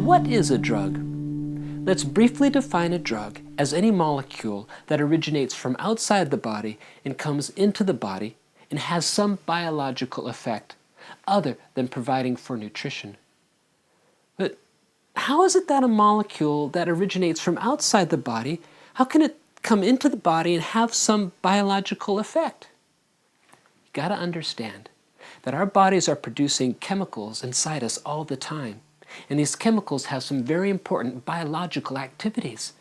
What is a drug? Let's briefly define a drug as any molecule that originates from outside the body and comes into the body and has some biological effect other than providing for nutrition. But how is it that a molecule that originates from outside the body, how can it come into the body and have some biological effect? You got to understand that our bodies are producing chemicals inside us all the time. And these chemicals have some very important biological activities.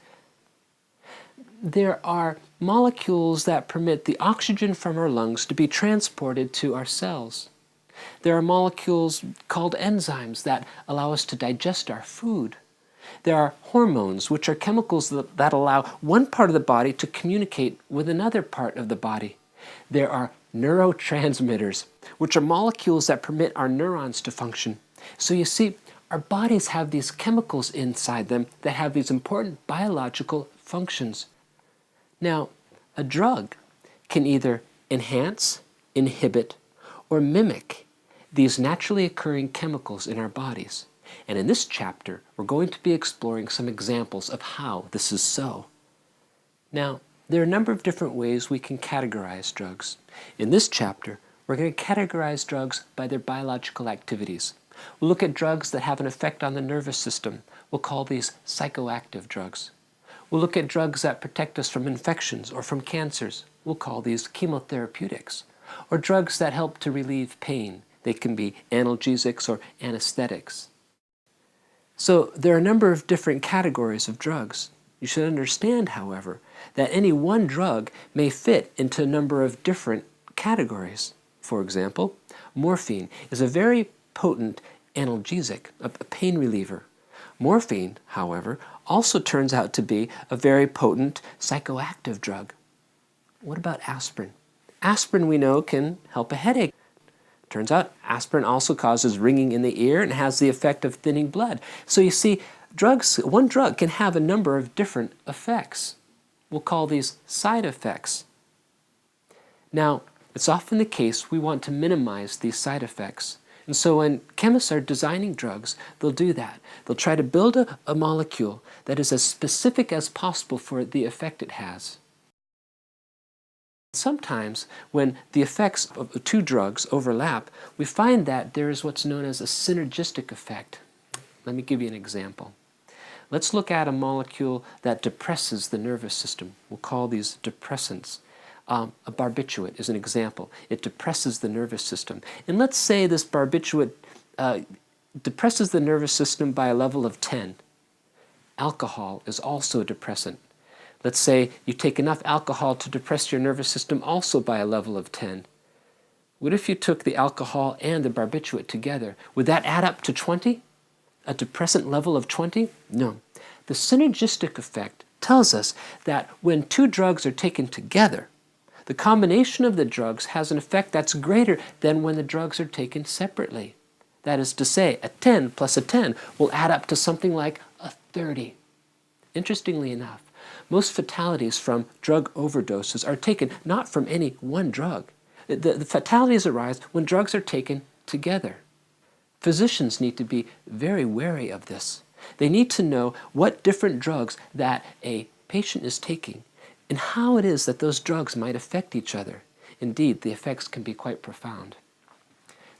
There are molecules that permit the oxygen from our lungs to be transported to our cells. There are molecules called enzymes that allow us to digest our food. There are hormones, which are chemicals that allow one part of the body to communicate with another part of the body. There are neurotransmitters, which are molecules that permit our neurons to function. So you see, our bodies have these chemicals inside them that have these important biological functions. Now, a drug can either enhance, inhibit, or mimic these naturally occurring chemicals in our bodies. And in this chapter, we're going to be exploring some examples of how this is so. Now, there are a number of different ways we can categorize drugs. In this chapter, we're going to categorize drugs by their biological activities. We'll look at drugs that have an effect on the nervous system. We'll call these psychoactive drugs. We'll look at drugs that protect us from infections or from cancers. We'll call these chemotherapeutics. Or drugs that help to relieve pain. They can be analgesics or anesthetics. So there are a number of different categories of drugs. You should understand, however, that any one drug may fit into a number of different categories. For example, morphine is a very potent analgesic, a pain reliever. Morphine, however, also turns out to be a very potent psychoactive drug. What about aspirin? Aspirin, we know, can help a headache. Turns out aspirin also causes ringing in the ear and has the effect of thinning blood. So you see, one drug can have a number of different effects. We'll call these side effects. Now, it's often the case we want to minimize these side effects. And so when chemists are designing drugs, they'll do that. They'll try to build a molecule that is as specific as possible for the effect it has. Sometimes when the effects of two drugs overlap, we find that there is what's known as a synergistic effect. Let me give you an example. Let's look at a molecule that depresses the nervous system. We'll call these depressants. A barbiturate is an example. It depresses the nervous system. And let's say this barbiturate depresses the nervous system by a level of 10. Alcohol is also a depressant. Let's say you take enough alcohol to depress your nervous system also by a level of 10. What if you took the alcohol and the barbiturate together? Would that add up to 20? A depressant level of 20? No. The synergistic effect tells us that when two drugs are taken together, the combination of the drugs has an effect that's greater than when the drugs are taken separately. That is to say, a 10 plus a 10 will add up to something like a 30. Interestingly enough, most fatalities from drug overdoses are taken not from any one drug. The fatalities arise when drugs are taken together. Physicians need to be very wary of this. They need to know what different drugs that a patient is taking and how it is that those drugs might affect each other. Indeed, the effects can be quite profound.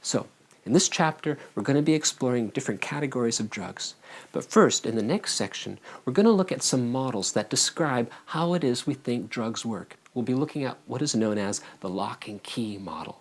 So, in this chapter, we're going to be exploring different categories of drugs. But first, in the next section, we're going to look at some models that describe how it is we think drugs work. We'll be looking at what is known as the lock and key model.